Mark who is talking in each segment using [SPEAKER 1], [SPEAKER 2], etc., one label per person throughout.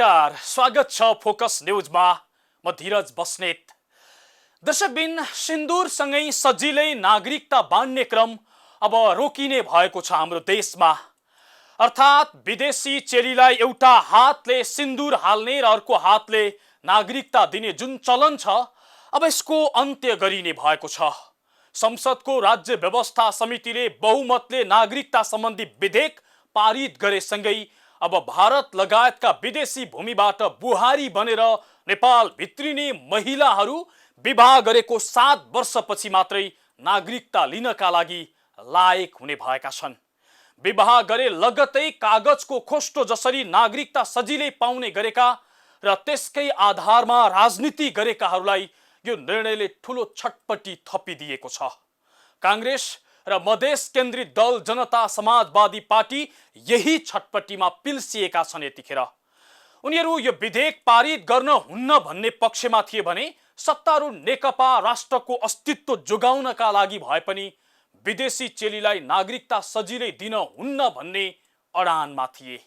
[SPEAKER 1] नमस्कार, स्वागत छ फोकस न्यूजमा। म धीरज बस्नेत। दशबिन सिन्दुरसँगै सजिलै नागरिकता बाँड्ने क्रम अब रोकिने भएको छ हाम्रो देशमा। अर्थात् विदेशी चेलीलाई एउटा हातले सिन्दुर हाल्ने र अर्को हातले नागरिकता दिने जुन चलन छ, अब यसको अन्त्य गरिने भएको छ। संसदको राज्य व्यवस्था समितिले बहुमतले नागरिकता सम्बन्धी विधेयक पारित गरेसँगै अब भारत लगायतका विदेशी भूमिबाट बुहारी बनेर नेपाल भित्रिने महिलाहरू विवाह गरेको 7 वर्षपछि मात्रै नागरिकता लिनका लागि लायक हुने भएका छन्। विवाह गरे लगतै कागजको खोस्टो जसरी नागरिकता सजिलै पाउने गरेका र त्यसकै आधारमा राजनीति गरेकाहरूलाई यो निर्णयले ठूलो छटपटी थपिदिएको छ। कांग्रेस र मधेस केन्द्रित दल जनता समाजवादी पार्टी यही छटपटीमा पिल्सिएका छन्। यतिखेर उनीहरू यो विधेयक पारित गर्न हुन्न भन्ने पक्षमा थिए भने सत्तारूढ नेकपा राष्ट्रको अस्तित्व जोगाउनका लागि भए पनि विदेशी चेलीलाई नागरिकता सजिलै दिन हुन्न भन्ने अडानमा थिए।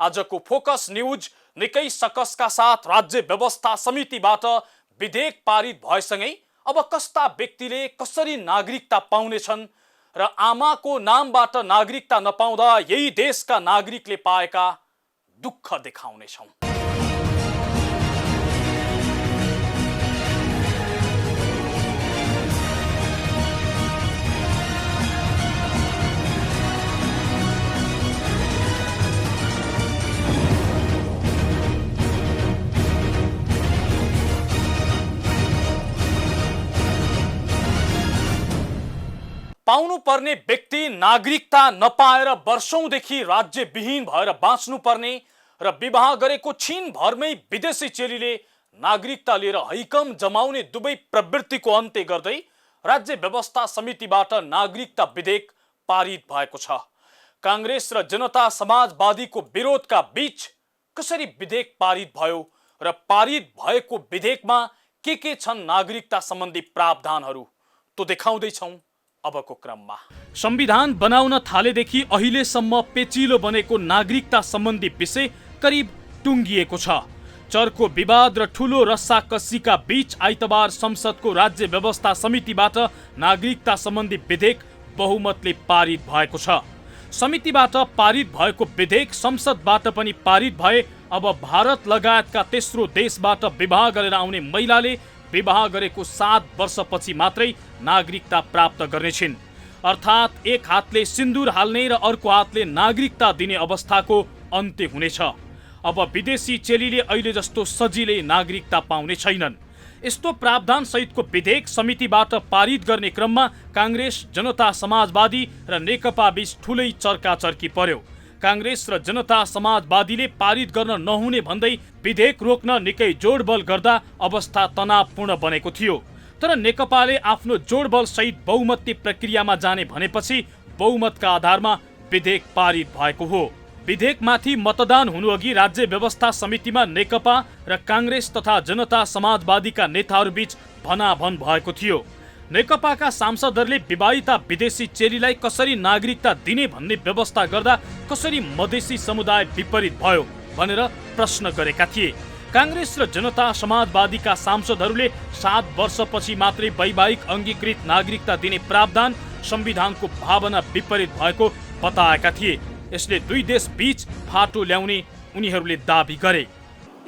[SPEAKER 1] आजको फोकस न्यूज निकै सकसका साथ राज्य व्यवस्था समितिबाट विधेयक पारित भएसँगै अब कस्ता व्यक्तिले कसरी नागरिकता पाउनेछन् र आमाको नामबाट नागरिकता नपाउँदा यही देशका नागरिकले पाएका दुःख देखाउनेछौँ। पाउनु पर्ने व्यक्ति नागरिकता नपाएर वर्षौंदेखि राज्यविहीन भएर बाँच्नु पर्ने र विवाह गरेको छिन भरमै विदेशी चेलीले नागरिकता लिएर हैकम जमाउने दुवै प्रवृत्तिको अन्त्य गर्दै राज्य व्यवस्था समितिबाट नागरिकता विधेयक पारित भएको छ। कांग्रेस र जनता समाजवादीको विरोधका बीच कसरी विधेयक पारित भयो र पारित भएको विधेयकमा के छन् नागरिकता सम्बन्धी प्रावधानहरू, तो देखाउँदै छौं अबको क्रममा। संविधान बनाउन थालेदेखि अहिलेसम्म पेचिलो बनेको नागरिकता सम्बन्धी विषय करिब टुङ्गिएको छ। चर्को विवाद र ठूलो रस्साकसीका बीच आइतबार संसदको राज्य व्यवस्था समितिबाट नागरिकता सम्बन्धी विधेयक बहुमतले पारित भएको छ। समितिबाट पारित भएको विधेयक संसदबाट पनि पारित भए अब भारत लगायतका तेस्रो देशबाट विवाह गरेर आउने महिलाले विवाह गरेको 7 वर्षपछि मात्रै नागरिकता प्राप्त गर्नेछिन्। अर्थात् एक हातले सिन्दुर हाल्ने र अर्को हातले नागरिकता दिने अवस्थाको अन्त्य हुनेछ। अब विदेशी चेलीले अहिले जस्तो सजिलै नागरिकता पाउने छैनन्। यस्तो प्रावधान सहितको विधेयक समितिबाट पारित गर्ने क्रममा कांग्रेस, जनता समाजवादी र नेकपा बीच ठूलै चर्काचर्की पर्यो। कांग्रेस र जनता समाजवादीले पारित गर्न नहुने भन्दै विधेयक रोक्न निकै जोडबल गर्दा अवस्था तनावपूर्ण बनेको थियो। तर नेकपाले आफ्नो जोडबल सहित बहुमती प्रक्रियामा जाने भनेपछि बहुमतका आधारमा विधेयक पारित भएको हो। विधेयकमाथि मतदान हुनुअघि राज्य व्यवस्था समितिमा नेकपा र कांग्रेस तथा जनता समाजवादीका नेताहरूबीच भनाभन भएको थियो। नेकपाका सांसदहरूले विवाहिता विदेशी चेलीलाई कसरी नागरिकता दिने भन्ने व्यवस्था गर्दा कसरी मधेसी समुदाय विपरीत भयो भनेर प्रश्न गरेका थिए। कांग्रेस र जनता समाजवादीका सांसदहरूले 7 वर्षपछि मात्रै वैवाहिक अंगीकृत नागरिकता दिने प्रावधान संविधानको भावना विपरीत भएको बताएका थिए। यसले दुई देश बीच फाटो ल्याउने उनीहरूले दाबी गरे।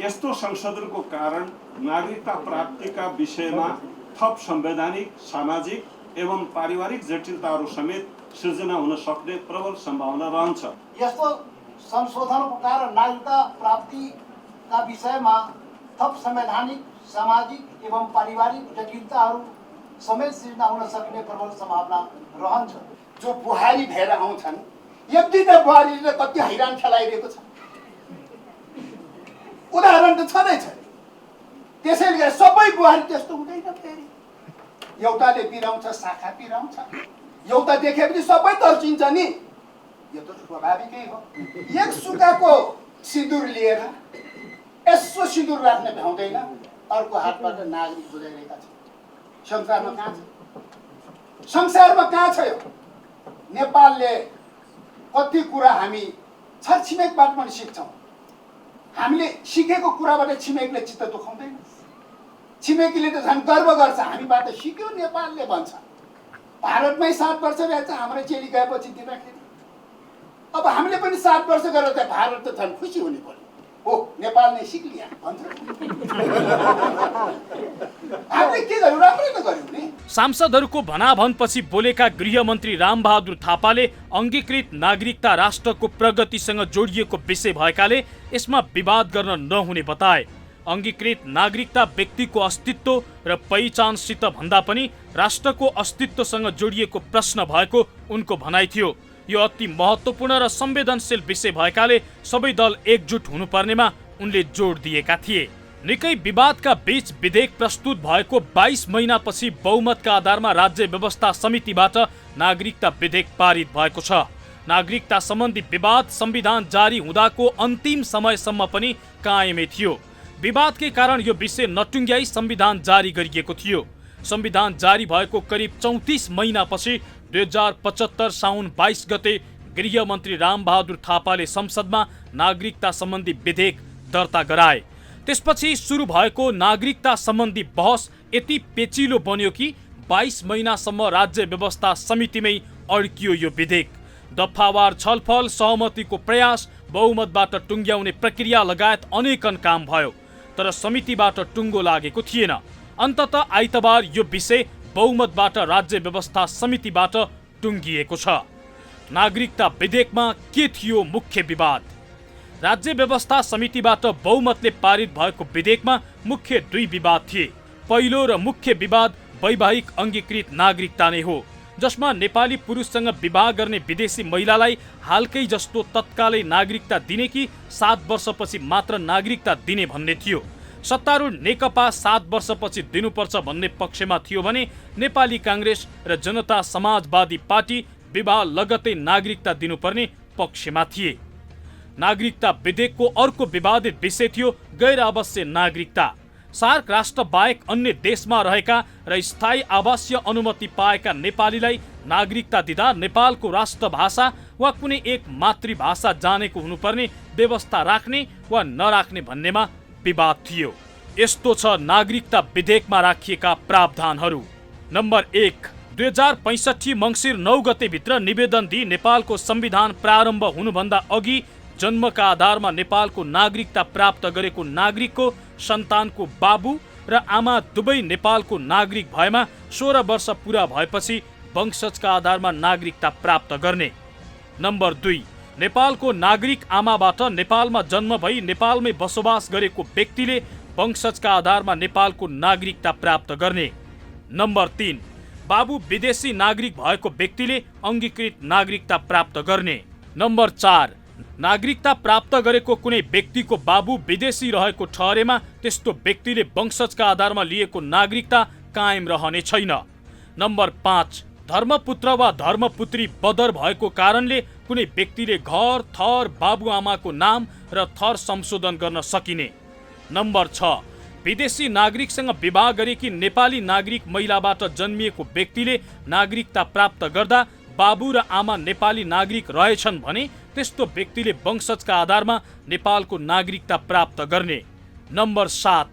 [SPEAKER 2] यस्तो संशोधनको कारण नागरिकता प्राप्तिका विषयमा थप संवैधानिक, सामाजिक एवं पारिवारिक जटिलताहरू समेत सृजना हुन सक्ने प्रबल सम्भावना रहन्छ।
[SPEAKER 3] यस्तो संशोधनको कारण नागरिकता प्राप्तिका विषयमा थप संवैधानिक, सामाजिक एवं पारिवारिक जटिलताहरू समेत सृजना हुन सक्ने प्रबल सम्भावना रहन्छ।
[SPEAKER 4] जो बुहारी भएर आउँछन्, यति त बुहारीले कति हैरान खेलाइरहेको छ, उदाहरण त छँदै छ। त्यसैले सबै बुहारी त्यस्तो हुँदैन। फेरि एउटाले पिराउँछ, शाखा पिराउँछ, एउटा देखेपछि सबै तर्चिन्छ नि। यो त स्वाभाविकै हो। एक सुकाको सिन्दुर लिएर यसो सिन्दुर राख्न भ्याउँदैन, अर्को हातबाट नागरिक बुझाइरहेका छन्। संसारमा कहाँ छ? संसारमा कहाँ छ यो? नेपालले कति कुरा हामी छरछिमेकबाट पनि सिक्छौँ। हामीले सिकेको कुराबाट छिमेकीले चित्त दुखाउँदैन। छिमेकीले त झन् गर्व गर्छ, हामीबाट सिक्यो नेपालले भन्छ। भारतमै 7 वर्ष रहेछ हाम्रो चेली गएपछि दिँदाखेरि। अब हामीले पनि 7 वर्ष गरेर त भारत त झन् खुसी हुने पर्यो। हो नेपाल नै सिक्लिया भन्छ। हामीले के गर्यौँ? राम्रै त गर्यौँ नि।
[SPEAKER 1] सांसदहरूको भनाभनपछि बोलेका गृहमन्त्री रामबहादुर थापाले अङ्गीकृत नागरिकता राष्ट्रको प्रगतिसँग जोडिएको विषय भएकाले यसमा विवाद गर्न नहुने बताए। अङ्गीकृत नागरिकता व्यक्तिको अस्तित्व र पहिचानसित भन्दा पनि राष्ट्रको अस्तित्वसँग जोडिएको प्रश्न भएको उनको भनाइ थियो। यो अति महत्त्वपूर्ण र संवेदनशील विषय भएकाले सबै दल एकजुट हुनुपर्नेमा उनले जोड दिएका थिए। निकै विवादका बीच विधेयक प्रस्तुत भएको 22 महिनापछि बहुमतका आधारमा राज्य व्यवस्था समितिबाट नागरिकता विधेयक पारित भएको छ। नागरिकता सम्बन्धी विवाद संविधान जारी हुँदाको अन्तिम समयसम्म पनि कायमै थियो। विवादकै कारण यो विषय नटुङ्ग्याई संविधान जारी गरिएको थियो। संविधान जारी भएको करिब 34 महिनापछि 2075 साउन 22 गते गृहमन्त्री रामबहादुर थापाले संसदमा नागरिकता सम्बन्धी विधेयक दर्ता गराए। त्यसपछि सुरु भएको नागरिकता सम्बन्धी बहस यति पेचिलो बन्यो कि 22 महिनासम्म राज्य व्यवस्था समितिमै अड्कियो यो विधेयक। दफावार छलफल, सहमतिको प्रयास, बहुमतबाट टुङ्ग्याउने प्रक्रिया लगायत अनेकन काम भयो, तर समितिबाट टुङ्गो लागेको थिएन। अन्ततः आइतबार यो विषय बहुमतबाट राज्य व्यवस्था समितिबाट टुङ्गिएको छ। नागरिकता विधेयकमा के थियो मुख्य विवाद? राज्य व्यवस्था समितिबाट बहुमतले पारित भएको विधेयकमा मुख्य 2 विवाद थिए। पहिलो र मुख्य विवाद वैवाहिक अङ्गीकृत नागरिकता नै हो, जसमा नेपाली पुरुषसँग विवाह गर्ने विदेशी महिलालाई हालकै जस्तो तत्कालै नागरिकता दिने कि 7 वर्षपछि मात्र नागरिकता दिने भन्ने थियो। सत्तारूढ नेकपा 7 वर्षपछि दिनुपर्छ भन्ने पक्षमा थियो भने नेपाली काङ्ग्रेस र जनता समाजवादी पार्टी विवाह लगत्तै नागरिकता दिनुपर्ने पक्षमा थिए। नागरिकता विधेयकको अर्को विवादित विषय थियो गैर आवश्यक नागरिकता। सार्क राष्ट्र बाहेक अन्य देशमा रहेका र स्थायी आवासीय अनुमति पाएका नेपालीलाई नागरिकता दिँदा नेपालको राष्ट्रभाषा वा कुनै एक मातृभाषा जानेको हुनुपर्ने व्यवस्था राख्ने वा नराख्ने भन्नेमा विवाद थियो। यस्तो छ नागरिकता विधेयकमा राखिएका प्रावधानहरू। नम्बर 1, 2065 मङ्सिर 9 गतेभित्र निवेदन दिई नेपालको संविधान प्रारम्भ हुनुभन्दा अघि जन्मका आधारमा नेपालको नागरिकता प्राप्त गरेको नागरिकको सन्तानको बाबु र आमा दुवै नेपालको नागरिक भएमा 16 वर्ष पुरा भएपछि वंशजका आधारमा नागरिकता प्राप्त गर्ने। नम्बर 2, नेपालको नागरिक आमाबाट नेपालमा जन्म भई नेपालमै बसोबास गरेको व्यक्तिले वंशजका आधारमा नेपालको नागरिकता प्राप्त गर्ने। नम्बर 3, बाबु विदेशी नागरिक भएको व्यक्तिले अङ्गीकृत नागरिकता प्राप्त गर्ने। नम्बर 4, नागरिकता प्राप्त गरेको कुनै व्यक्तिको बाबु विदेशी रहेको ठहरेमा त्यस्तो व्यक्तिले वंशजका आधारमा लिएको नागरिकता कायम रहने छैन। नम्बर 5, धर्मपुत्र वा धर्मपुत्री बदर भएको कारणले कुनै व्यक्तिले घर, थर, बाबुआमाको नाम र थर संशोधन गर्न सकिने। नम्बर 6, विदेशी नागरिकसँग विवाह गरेकी नेपाली नागरिक महिलाबाट जन्मिएको व्यक्तिले नागरिकता प्राप्त गर्दा बाबु र आमा नेपाली नागरिक रहेछन् भने त्यस्तो व्यक्तिले वंशजका आधारमा नेपालको नागरिकता प्राप्त गर्ने। नम्बर 7,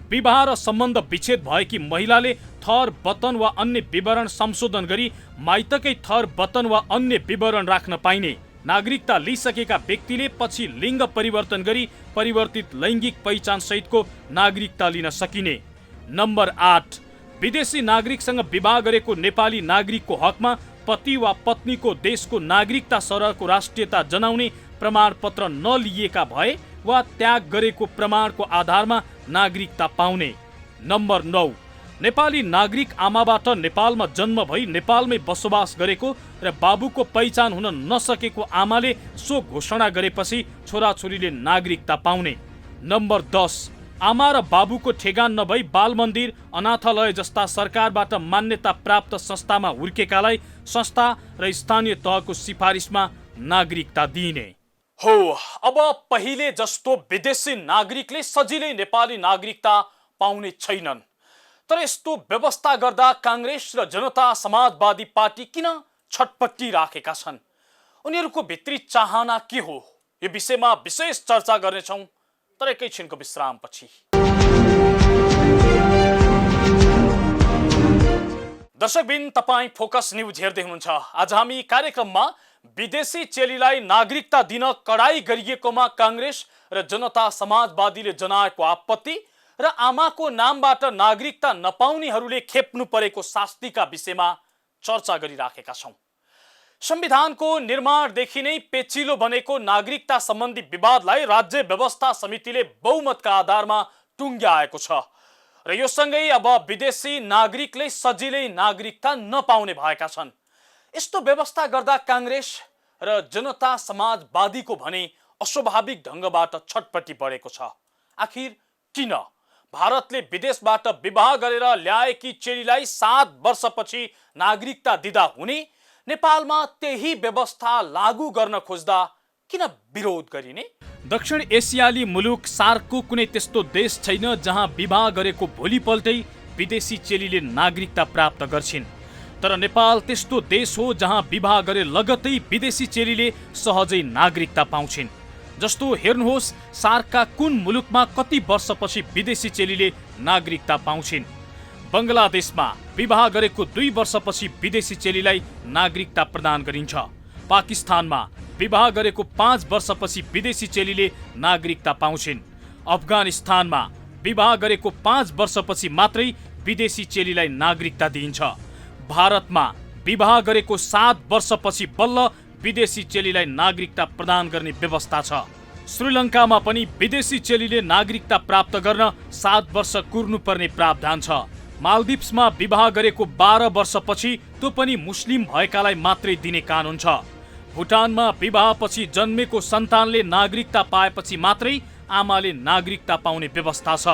[SPEAKER 1] विवाह र सम्बन्ध विच्छेद भएकी महिलाले थर, वतन वा अन्य विवरण संशोधन गरी माइतकै थर, वतन वा अन्य विवरण राख्न पाइने। नागरिकता लिइसकेका व्यक्तिले पछि लिङ्ग परिवर्तन गरी परिवर्तित लैङ्गिक पहिचान सहितको नागरिकता लिन सकिने। नम्बर 8, विदेशी नागरिकसँग विवाह गरेको नेपाली नागरिकको हकमा पति वा पत्नीको देशको नागरिकता सरहको राष्ट्रियता जनाउने प्रमाणपत्र नलिएका भए वा त्याग गरेको प्रमाणको आधारमा नागरिकता पाउने। नम्बर 9, नेपाली नागरिक आमाबाट नेपालमा जन्म भई नेपालमै बसोबास गरेको र बाबुको पहिचान हुन नसकेको आमाले सो घोषणा गरेपछि छोराछोरीले नागरिकता पाउने। नम्बर 10, आमा र बाबुको ठेगान नभई बाल मन्दिर, अनाथालय जस्ता सरकारबाट मान्यता प्राप्त संस्थामा हुर्केकालाई संस्था र स्थानीय तहको सिफारिसमा नागरिकता दिइने। हो, अब पहिले जस्तो विदेशी नागरिकले सजिलै नेपाली नागरिकता पाउने छैनन्। तर यस्तो व्यवस्था गर्दा काङ्ग्रेस र जनता समाजवादी पार्टी किन छटपट्टि राखेका छन्? उनीहरूको भित्री चाहना के हो? यो विषयमा विशेष चर्चा गर्नेछौँ। तर एकैछिनको विश्रामपछि। दर्शकबिन, तपाईं फोकस न्यूज हेर्दै हुनुहुन्छ। आज हामी कार्यक्रममा विदेशी चेलीलाई नागरिकता दिन कडाई गरिएकोमा कांग्रेस र जनता समाजवादीले जनाएको आपत्ति र आमाको नामबाट नागरिकता नपाउनेहरूले खेप्नु परेको शास्तिका विषयमा चर्चा गरिराखेका छौं। संविधानको निर्माणदेखि नै पेचिलो बनेको नागरिकता सम्बन्धी विवादलाई राज्य व्यवस्था समितिले बहुमतका आधारमा टुङ्ग्याएको छ र यो सँगै अब विदेशी नागरिकले सजिलै नागरिकता नपाउने भएका छन्। यस्तो व्यवस्था गर्दा कांग्रेस र जनता समाजवादीको भने अस्वाभाविक ढंगबाट छटपटी बढेको छ। आखिर किन भारतले विदेशबाट विवाह गरेर ल्याएकी चेलीलाई 7 वर्षपछि नागरिकता दिँदा हुने नेपालमा त्यही व्यवस्था लागू गर्न खोज्दा किन विरोध गरिने? दक्षिण एसियाली मुलुक सार्कको कुनै त्यस्तो देश छैन जहाँ विवाह गरेको भोलिपल्टै विदेशी चेलीले नागरिकता प्राप्त गर्छिन्। तर नेपाल त्यस्तो देश हो जहाँ विवाह गरे लगत्तै विदेशी चेलीले सहजै नागरिकता पाउँछिन्। जस्तो हेर्नुहोस्, सार्कका कुन मुलुकमा कति वर्षपछि विदेशी चेलीले नागरिकता पाउँछिन्। बंगलादेशमा विवाह गरेको 2 वर्षपछि विदेशी चेलीलाई नागरिकता प्रदान गरिन्छ। पाकिस्तानमा विवाह गरेको 5 वर्षपछि विदेशी चेलीले नागरिकता पाउँछिन्। अफगानिस्तानमा विवाह गरेको 5 वर्षपछि मात्रै विदेशी चेलीलाई नागरिकता दिइन्छ। भारतमा विवाह गरेको 7 वर्षपछि बल्ल विदेशी चेलीलाई नागरिकता प्रदान गर्ने व्यवस्था छ। श्रीलङ्कामा पनि विदेशी चेलीले नागरिकता प्राप्त गर्न 7 वर्ष कुर्नुपर्ने प्रावधान छ। मालदिप्समा विवाह गरेको 12 वर्षपछि त्यो पनि मुस्लिम भएकालाई मात्रै दिने कानुन छ। भुटानमा विवाहपछि जन्मेको सन्तानले नागरिकता पाएपछि मात्रै आमाले नागरिकता पाउने व्यवस्था छ।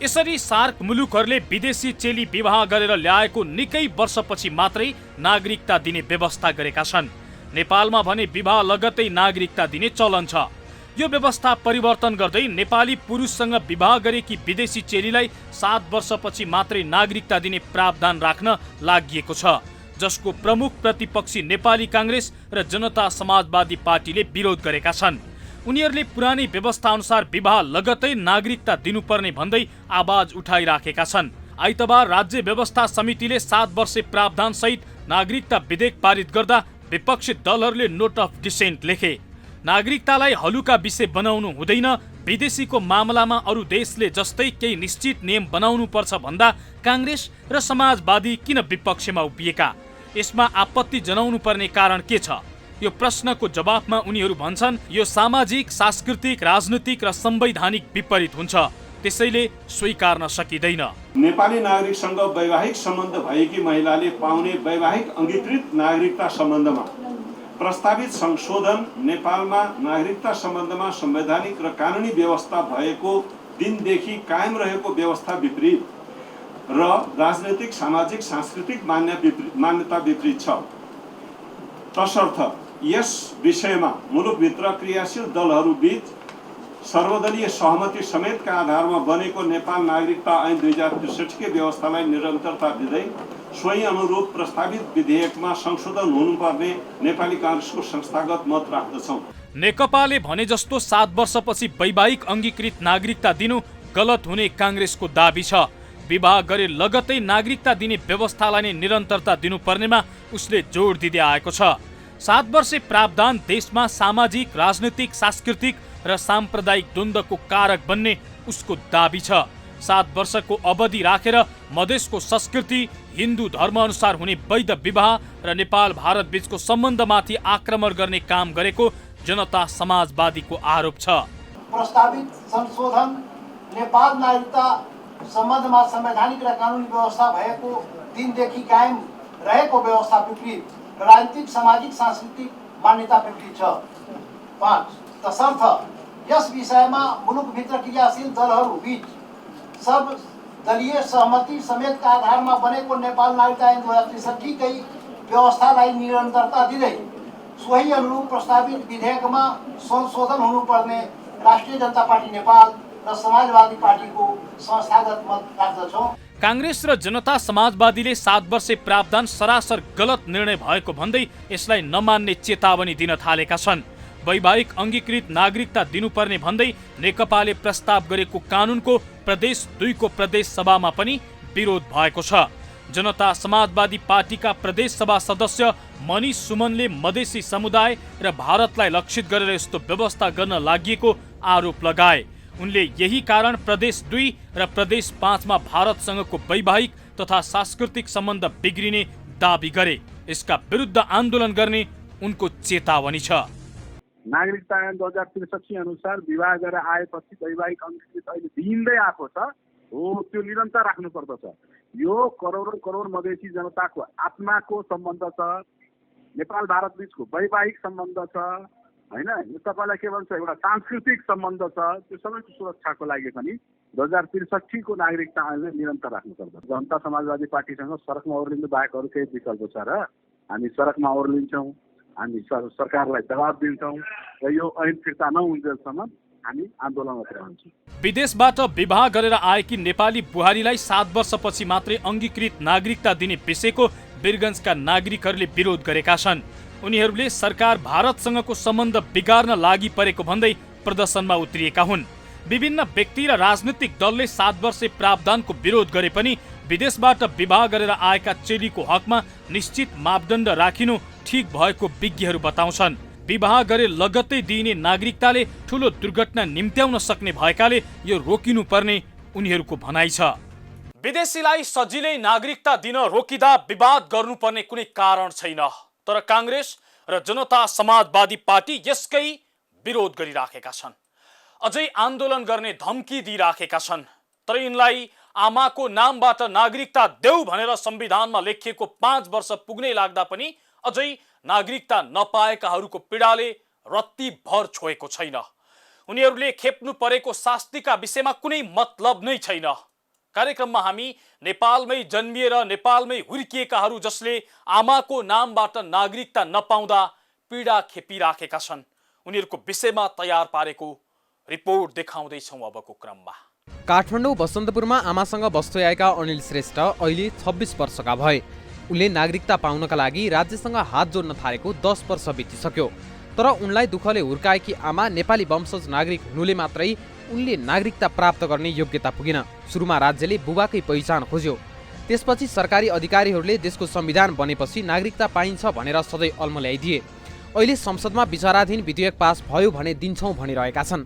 [SPEAKER 1] यसरी सार्क मुलुकहरूले विदेशी चेली विवाह गरेर ल्याएको निकै वर्षपछि मात्रै नागरिकता दिने व्यवस्था गरेका छन्। नेपालमा भने विवाह लगत्तै नागरिकता दिने चलन छ। यो व्यवस्था परिवर्तन गर्दै नेपाली पुरुषसँग विवाह गरेकी विदेशी चेलीलाई 7 वर्षपछि मात्रै नागरिकता दिने प्रावधान राख्न लागिएको छ, जसको प्रमुख प्रतिपक्षी नेपाली कांग्रेस र जनता समाजवादी पार्टीले विरोध गरेका छन्। उनीहरूले पुरानै व्यवस्था अनुसार विवाह लगत्तै नागरिकता दिनुपर्ने भन्दै आवाज उठाइराखेका छन्। आइतबार राज्य व्यवस्था समितिले 7 वर्षे प्रावधान सहित नागरिकता विधेयक पारित गर्दा विपक्षी दलहरूले नोट अफ डिसेन्ट लेखे। नागरिकतालाई हलुका विषय बनाउनु हुँदैन, विदेशीको मामलामा अरू देशले जस्तै केही निश्चित नियम बनाउनु पर्छ भन्दा कांग्रेस र समाजवादी किन विपक्षमा उभिएका? यसमा आपत्ति जनाउनु पर्ने कारण के छ? यो प्रश्नको जवाफमा उनीहरू भन्छन् यो सामाजिक, सांस्कृतिक, राजनीतिक र संवैधानिक विपरीत हुन्छ, त्यसैले स्वीकार्न सकिँदैन।
[SPEAKER 2] नेपाली नागरिकसँग वैवाहिक सम्बन्ध भएकी महिलाले पाउने वैवाहिक अङ्गीकृत नागरिकता सम्बन्धमा प्रस्तावित संशोधन नेपालमा नागरिकता सम्बन्धमा संवैधानिक र कानुनी व्यवस्था भएको दिनदेखि कायम रहेको व्यवस्था विपरीत र राजनैतिक, सामाजिक, सांस्कृतिक मान्यता विपरीत छ। तसर्थ यस विषयमा मुलुकभित्र क्रियाशील दलहरू बीच सर्वदलीय सहमति समेतका आधारमा बनेको नेपाल नागरिकता ऐन 2063 के व्यवस्थालाई निरन्तरता दिँदै सोही अनुरूप प्रस्तावित विधेयकमा संशोधन हुनुपर्ने नेपाली कांग्रेसको संस्थागत मत राख्दछौँ।
[SPEAKER 1] नेकपाले भने जस्तो 7 वर्षपछि वैवाहिक अङ्गीकृत नागरिकता दिनु गलत हुने कांग्रेसको दाबी छ। विवाह गरे लगत्तै नागरिकता दिने व्यवस्थालाई नै निरन्तरता दिनुपर्नेमा उसले जोड दिँदै आएको छ। 7 वर्षे प्रावधान देशमा सामाजिक, राजनीतिक, सांस्कृतिक र साम्प्रदायिक द्वन्द्वको कारक बन्ने उसको दाबी छ। 7 वर्षको अवधि राखेर मधेसको संस्कृति, हिन्दू धर्म अनुसार हुने वैध विवाह र नेपाल भारत बीचको सम्बन्धमाथि आक्रमण गर्ने काम गरेको जनता समाजवादीको आरोप छ।
[SPEAKER 3] प्रस्तावित संशोधन नेपाल नागरिकता सम्बन्धमा संवैधानिक र कानुनी व्यवस्था भएको दिनदेखि कायम रहेको व्यवस्था विपरीत र राजनीतिक, सामाजिक, सांस्कृतिक मान्यता विपरीत छ। 5 तसर्थ यस विषयमा मुलुकभित्र क्रियाशील दलहरू बीच सर्वदलीय सहमति समेतका आधारमा बनेको नेपाल नागरिकता ऐन 2063 कै व्यवस्थालाई निरन्तरता दिँदै सोही अनुरूप प्रस्तावित विधेयकमा संशोधन हुनुपर्ने राष्ट्रिय जनता पार्टी नेपाल र समाजवादी पार्टीको संस्थागत मत राख्दछौँ।
[SPEAKER 1] कांग्रेस र जनता समाजवादीले 7 वर्षे प्रावधान सरासर गलत निर्णय भएको भन्दै यसलाई नमान्ने चेतावनी दिन थालेका छन्। वैवाहिक अङ्गीकृत नागरिकता दिनुपर्ने भन्दै नेकपाले प्रस्ताव गरेको कानुनको प्रदेश 2 को प्रदेश सभामा पनि विरोध भएको छ। जनता समाजवादी पार्टीका प्रदेश सभा सदस्य मनिष सुमनले मधेसी समुदाय र भारतलाई लक्षित गरेर यस्तो व्यवस्था गर्न लागि आरोप लगाए। उनले यही कारण प्रदेश 2 र प्रदेश 5 मा भारतसँगको वैवाहिक तथा सांस्कृतिक सम्बन्ध बिग्रिने दाबी गरे। यसका विरुद्ध आन्दोलन गर्ने उनको चेतावनी छ।
[SPEAKER 5] नागरिकता ऐन 2063 अनुसार विवाह गरेर आएपछि वैवाहिक अङ्गीकृत अहिले दिइँदै आएको छ हो, त्यो निरन्तर राख्नु पर्दछ। यो करोडौं करोड मधेसी जनताको आत्माको सम्बन्ध छ, नेपाल भारत बीचको वैवाहिक सम्बन्ध छ हैन। यो तपाईलाई के भन्छ, एउटा सांस्कृतिक सम्बन्ध छ। त्यो सबैको सुरक्षाको लागि पनि 2063 को नागरिकता ऐनले निरन्तर राख्नु पर्दछ। जनता समाजवादी पार्टीसँग सडकमा ओर्लिनु बाहेक अरू केही विकल्प छ र? हामी सडकमा ओर्लिन्छौँ, हामी सरकारलाई जवाब दिन्छौँ र यो ऐन फिर्ता नहुन्जेलसम्म हामी आन्दोलनमा रहन्छौँ।
[SPEAKER 1] विदेशबाट विवाह गरेर आएकी नेपाली बुहारीलाई 7 वर्षपछि मात्रै अङ्गीकृत नागरिकता दिने विषयको वीरगञ्जका नागरिकहरूले विरोध गरेका छन्। उनीहरूले सरकार भारतसँगको सम्बन्ध बिगार्न लागि परेको भन्दै प्रदर्शनमा उत्रिएका हुन्। विभिन्न व्यक्ति र राजनीतिक दलले 7 वर्षे प्रावधानको विरोध गरे पनि विदेशबाट विवाह गरेर आएका चेलीको हकमा निश्चित मापदण्ड राखिनु ठिक भएको विज्ञहरू बताउँछन्। विवाह गरे लगत्तै दिइने नागरिकताले ठूलो दुर्घटना निम्त्याउन सक्ने भएकाले यो रोकिनुपर्ने उनीहरूको भनाइ छ। विदेशीलाई सजिलै नागरिकता दिन रोकिँदा विवाद गर्नुपर्ने कुनै कारण छैन, तर कांग्रेस र जनता समाजवादी पार्टी यसकै विरोध गरिराखेका छन्। अझै आन्दोलन गर्ने धम्की दिइराखेका छन्। तर यिनलाई आमाको नामबाट नागरिकता देऊ भनेर संविधानमा लेखिएको 5 वर्ष पुग्नै लाग्दा पनि अझै नागरिकता नपाएकाहरूको पीडाले रत्ती भर छोएको छैन। उनीहरूले खेप्नु परेको शास्तिका विषयमा कुनै मतलब नै छैन। कार्यक्रममा हामी नेपालमै जन्मिएर नेपालमै हुर्किएकाहरू जसले आमाको नामबाट नागरिकता नपाउँदा पीडा खेपिराखेका छन्, उनीहरूको विषयमा तयार पारेको रिपोर्ट देखाउँदैछौँ अबको क्रममा।
[SPEAKER 6] काठमाडौँ बसन्तपुरमा आमासँग बस्दै आएका अनिल श्रेष्ठ अहिले 26 वर्षका भए। उनले नागरिकता पाउनका लागि राज्यसँग हात जोड्न थालेको 10 वर्ष बितिसक्यो। तर उनलाई दुःखले हुर्काएकी आमा नेपाली वंशज नागरिक हुनुले मात्रै उनले नागरिकता प्राप्त गर्ने योग्यता पुगेन। सुरुमा राज्यले बुबाकै पहिचान खोज्यो, त्यसपछि सरकारी अधिकारीहरूले देशको संविधान बनेपछि नागरिकता पाइन्छ भनेर सधैँ अल्मल्याइदिए। अहिले संसदमा विचाराधीन विधेयक पास भयो भने दिन्छौँ भनिरहेका छन्।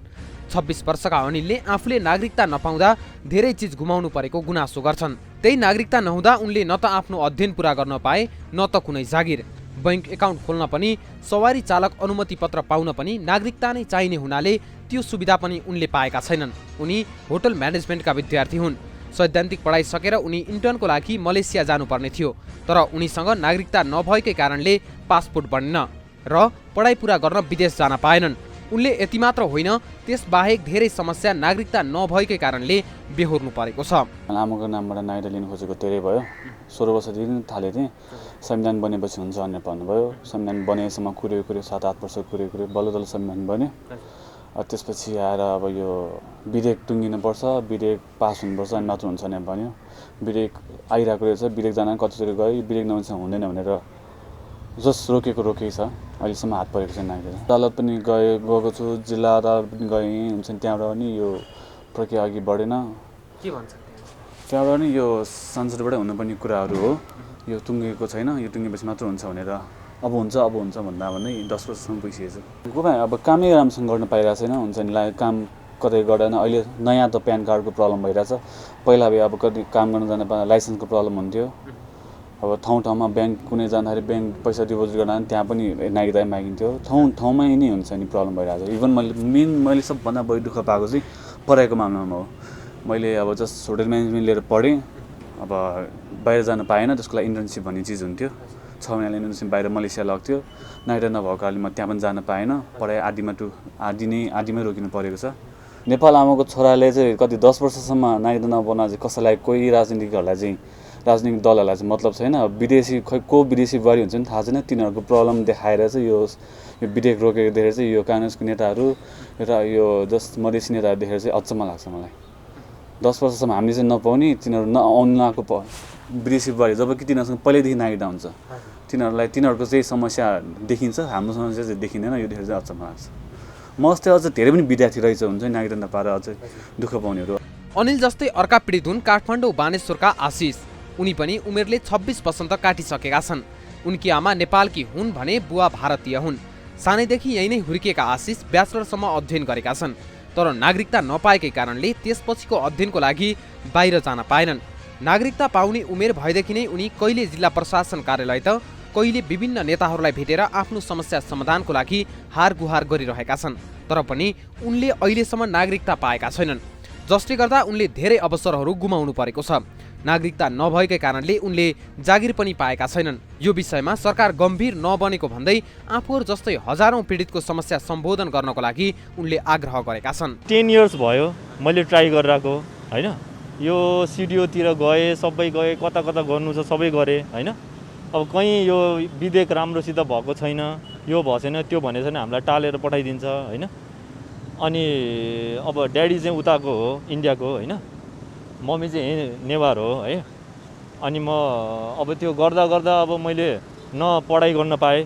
[SPEAKER 6] 26 वर्षका अनिलले आफूले नागरिकता नपाउँदा धेरै चिज गुमाउनु परेको गुनासो गर्छन्। त्यही नागरिकता नहुँदा उनले न त आफ्नो अध्ययन पूरा गर्न पाए न त कुनै जागिर। बैंक एकाउन्ट खोल्न पनि, सवारी चालक अनुमति पत्र पाउन पनि नागरिकता नै चाहिने हुनाले त्यो सुविधा पनि उनले पाएका छैनन्। उनी होटल म्यानेजमेन्टका विद्यार्थी हुन्। सैद्धान्तिक पढाइ सकेर उनी इन्टर्नको लागि मलेसिया जानुपर्ने थियो, तर उनीसँग नागरिकता नभएकै कारणले पासपोर्ट बनेन र पढाइ पूरा गर्न विदेश जान पाएनन्। उनले यति मात्र होइन, त्यसबाहेक धेरै समस्या नागरिकता नभएकै कारणले बेहोर्नु परेको छ।
[SPEAKER 7] आमाको नामबाट नागरिकता लिनु खोजेको धेरै भयो। 16 वर्षदेखि थालेको थिएँ। संविधान बनेपछि हुन्छ भनेर भन्नुभयो। संविधान बनेसम्म कुरेको 7-8 वर्ष कुरेको बल्ल बल्ल संविधान बन्यो। त्यसपछि आएर अब यो विधेयक टुङ्गिनुपर्छ, विधेयक पास हुनुपर्छ, अनि नत्र हुन्छ भनेर भन्यो। विधेयक आइरहेको रहेछ, विधेयक जान कतिचोटि गयो, विधेयक नहुन्छ हुँदैन भनेर जस रोकेकै छ। अहिलेसम्म हात परेको छैन नागरिकता। अदालत पनि गएको छु, जिल्ला अदालत पनि गएँ, हुन्छ त्यहाँबाट पनि यो प्रक्रिया अघि बढेन।
[SPEAKER 6] के भन्छ
[SPEAKER 7] त्यहाँबाट पनि यो संसदबाट हुनुपर्ने कुराहरू हो, यो टुङ्गेको छैन, यो टुङ्गेपछि मात्र हुन्छ भनेर अब हुन्छ भन्दा भन्दै 10 वर्षसम्म पुगिसकेको छ। को भाइ अब कामै राम्रोसँग गर्न पाइरहेको छैन, हुन्छ नि काम कतै गर्दैन। अहिले नयाँ त प्यान कार्डको प्रब्लम भइरहेछ। पहिला अब कति काम गर्न जान लाइसेन्सको प्रब्लम हुन्थ्यो। अब ठाउँमा ब्याङ्क कुनै जाँदाखेरि ब्याङ्क पैसा डिपोजिट गर्न त्यहाँ पनि नागरिकता मागिन्थ्यो। ठाउँमै नै हुन्छ नि प्रब्लम भइरहेको छ। इभन मैले सबभन्दा बढी दुःख पाएको चाहिँ पढाइको मामलामा हो। मैले अब जस्ट होटल म्यानेजमेन्ट लिएर पढेँ, अब बाहिर जान पाएन। त्यसको लागि इन्टर्नसिप भन्ने चिज हुन्थ्यो। 6 महिनाले इन्टर्नसिप बाहिर मलेसिया लग्थ्यो। नागरिकता नभएको कारणले म त्यहाँ पनि जान पाएन। पढाइ आधीमै रोकिनु परेको छ। नेपाल आमाको छोराले चाहिँ कति 10 वर्षसम्म नागरिकता नपाउन चाहिँ कसैलाई, कोही राजनीतिक दलहरूलाई चाहिँ मतलब छैन। विदेशी को विदेशी बुहारी हुन्छ नि थाहा छैन। तिनीहरूको प्रब्लम देखाएर चाहिँ यो विधेयक रोकेको देखेर चाहिँ यो काङ्ग्रेसको नेताहरू र यो जस्ट मधेसी नेताहरू देखेर चाहिँ अचम्म लाग्छ मलाई। 10 वर्षसम्म हामीले चाहिँ नपाउने, तिनीहरू नआउनको विदेशी बुहारी, जबकि तिनीहरूसँग पहिल्यैदेखि नागरिकता हुन्छ। तिनीहरूको चाहिँ समस्या देखिन्छ, हाम्रो समस्या चाहिँ देखिँदैन, यो देखेर चाहिँ अचम्म लाग्छ। म जस्तै अझ धेरै पनि विद्यार्थी रहेछ हुन्छ नागरिकता नपाएर अझै दुःख पाउनेहरू।
[SPEAKER 6] अनिल जस्तै अर्का पीडित हुन् काठमाडौँ बानेश्वरका आशिष। उनी पनि उमेरले 26 वसन्त काटिसकेका छन्। उनकी आमा नेपालकी हुन् भने बुवा भारतीय हुन्। सानैदेखि यही नै हुर्किएका आशिष ब्याचलरसम्म अध्ययन गरेका छन्, तर नागरिकता नपाएकै कारणले त्यसपछिको अध्ययनको लागि बाहिर जान पाएनन्। नागरिकता पाउने उमेर भएदेखि नै उनी कहिले जिल्ला प्रशासन कार्यालय त कहिले विभिन्न नेताहरूलाई भेटेर आफ्नो समस्या समाधानको लागि हार गुहार गरिरहेका छन्, तर पनि उनले अहिलेसम्म नागरिकता पाएका छैनन्, जसले गर्दा उनले धेरै अवसरहरू गुमाउनु परेको छ। नागरिकता नभएकै कारणले उनले जागिर पनि पाएका छैनन्। यो विषयमा सरकार गम्भीर नबनेको भन्दै आफूहरू जस्तै हजारौं पीडितको समस्या सम्बोधन गर्नको लागि उनले आग्रह गरेका छन्।
[SPEAKER 8] 10 इयर्स भयो मैले ट्राई गरिरहेको हैन, यो सिडिओतिर गए, सबै गए, कता कता गर्नु छ सबै गरे हैन। अब कहीँ यो विधेयक राम्रोसित भएको छैन, यो भएन त्यो भनेको छैन, हामीलाई टालेर पठाइदिन्छ हैन। अनि अब ड्याडी चाहिँ उताको हो, इन्डियाको हैन, मम्मी चाहिँ यहीँ नेवार हो है। अनि म अब त्यो गर्दा गर्दा अब मैले न पढाइ गर्न पाएँ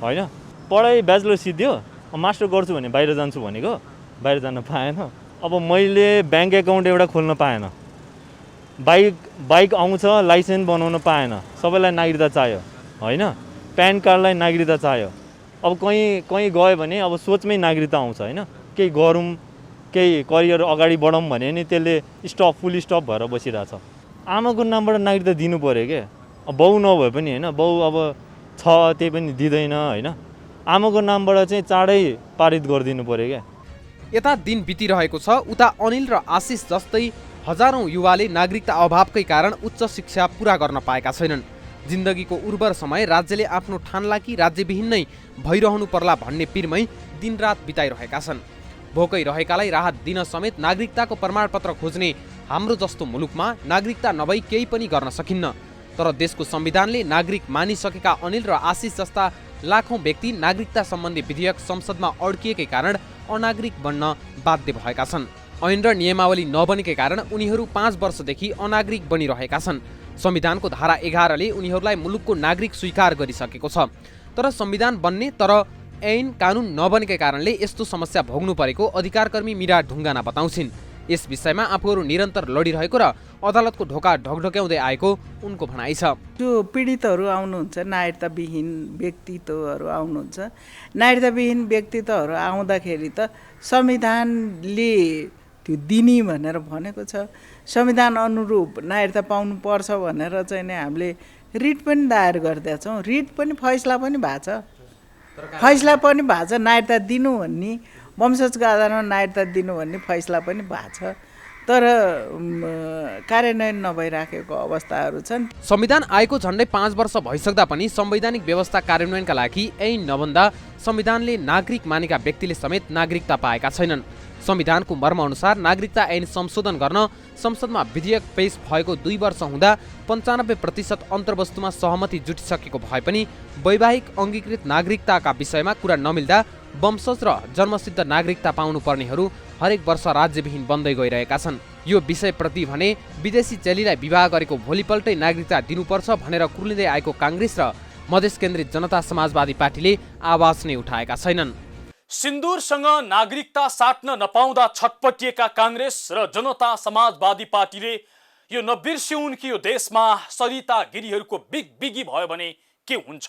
[SPEAKER 8] हैन, पढाइ ब्याचलर सिद्धियो, मास्टर गर्छु भने बाहिर जान्छु भनेको बाहिर जान पाएन। अब मैले ब्याङ्क एकाउन्ट एउटा खोल्न पाएन, बाइक आउँछ लाइसेन्स बनाउन पाएन, सबैलाई नागरिकता चाहियो हैन, प्यान कार्डलाई नागरिकता चाहियो। अब कहीँ गयो भने अब सोचमै नागरिकता आउँछ हैन, केही गरौँ केही करियर अगाडि बढौँ भने नि त्यसले फुल स्टप भएर बसिरहेछ। आमाको नामबाट नागरिकता दिनु पऱ्यो क्या, बाउ नभए पनि होइन, बाउ अब छ त्यही पनि दिँदैन होइन, आमाको नामबाट चाहिँ चाँडै पारित गरिदिनु पऱ्यो क्या।
[SPEAKER 6] यता दिन बितिरहेको छ, उता अनिल र आशिष जस्तै हजारौं युवाले नागरिकता अभावकै कारण उच्च शिक्षा पूरा गर्न पाएका छैनन्। जिन्दगीको उर्वर समय राज्यले आफ्नो ठान्ला कि राज्यविहीन नै भइरहनु पर्ला भन्ने पिरमै दिनरात बिताइरहेका छन्। भोकै रहेकालाई राहत दिन समेत नागरिकताको प्रमाणपत्र खोज्ने हाम्रो जस्तो मुलुकमा नागरिकता नभई केही पनि गर्न सकिन्न। तर देशको संविधानले नागरिक मानिसकेका अनिल र आशिष जस्ता लाखौं व्यक्ति नागरिकता सम्बन्धी विधेयक संसदमा अड्किएकै कारण अनागरिक बन्न बाध्य भएका छन्। ऐन र नियमावली नबनेकै कारण उनीहरू 5 वर्षदेखि अनागरिक बनिरहेका छन्। संविधानको धारा 11 ले उनीहरूलाई मुलुकको नागरिक स्वीकार गरिसकेको छ, तर संविधान बन्ने तर ऐन कानुन नबनेकै कारणले यस्तो समस्या भोग्नु परेको अधिकारकर्मी मीरा ढुङ्गाना बताउँछिन्। यस विषयमा आफूहरू निरन्तर लडिरहेको र अदालतको ढोका ढकढक्याउँदै आएको उनको भनाइ छ।
[SPEAKER 9] जो पीडितहरू आउनुहुन्छ, नागरिकताविहीन व्यक्तित्वहरू आउनुहुन्छ, नागरिकताविहीन व्यक्तित्वहरू आउँदाखेरि त संविधानले त्यो दिने भनेर भनेको छ, संविधान अनुरूप नागरिकता पाउनुपर्छ भनेर चाहिँ नि हामीले रिट पनि दायर गर्दैछौँ, रिट पनि फैसला पनि भएको छ, नागरिकता दिनु भन्ने वंशजको आधारमा नागरिकता दिनु भन्ने फैसला पनि भएको छ, तर कार्यान्वयन नभइराखेको अवस्थाहरू छन्।
[SPEAKER 6] संविधान आएको झन्डै 5 वर्ष भइसक्दा पनि संवैधानिक व्यवस्था कार्यान्वयनका लागि ऐन नबन्दा संविधानले नागरिक मानेका व्यक्तिले समेत नागरिकता पाएका छैनन्। संविधानको मर्मअनुसार नागरिकता ऐन संशोधन गर्न संसदमा विधेयक पेश भएको 2 वर्ष हुँदा 95% अन्तर्वस्तुमा सहमति जुटिसकेको भए पनि वैवाहिक अङ्गीकृत नागरिकताका विषयमा कुरा नमिल्दा वंशज र जन्मसिद्ध नागरिकता पाउनुपर्नेहरू हरेक वर्ष राज्यविहीन बन्दै गइरहेका छन्। यो विषयप्रति भने विदेशी चेलीलाई विवाह गरेको भोलिपल्टै नागरिकता दिनुपर्छ भनेर कुर्लिँदै आएको काङ्ग्रेस र मधेस केन्द्रित जनता समाजवादी पार्टीले आवाज नै उठाएका छैनन्।
[SPEAKER 1] सिन्दुरसँग नागरिकता साट्न नपाउँदा छटपटिएका काङ्ग्रेस र जनता समाजवादी पार्टीले यो नबिर्स्यौन् कि यो देशमा सरिता गिरीहरूको बिगबिगी भयो भने के हुन्छ।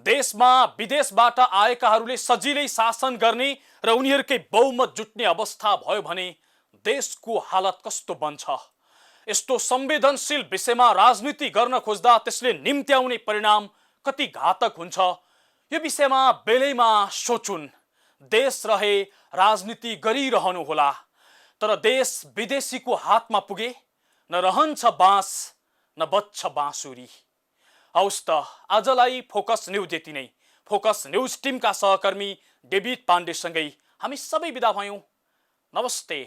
[SPEAKER 1] देशमा विदेशबाट आएकाहरूले सजिलै शासन गर्ने र उनीहरूकै बहुमत जुट्ने अवस्था भयो भने देशको हालत कस्तो बन्छ। यस्तो संवेदनशील विषयमा राजनीति गर्न खोज्दा त्यसले निम्त्याउने परिणाम कति घातक हुन्छ, यो विषयमा बेलैमा सोचुन्। देश रहे राजनीति गरिरहनु होला, तर देश विदेशीको हातमा पुगे न रहन्छ बाँस न बच्छ बाँसुरी। हौस् त आजलाई फोकस न्यूज यति नै। फोकस न्यूज टिमका सहकर्मी डेभिड पाण्डेसँगै हामी सबै बिदा भयौँ। नमस्ते।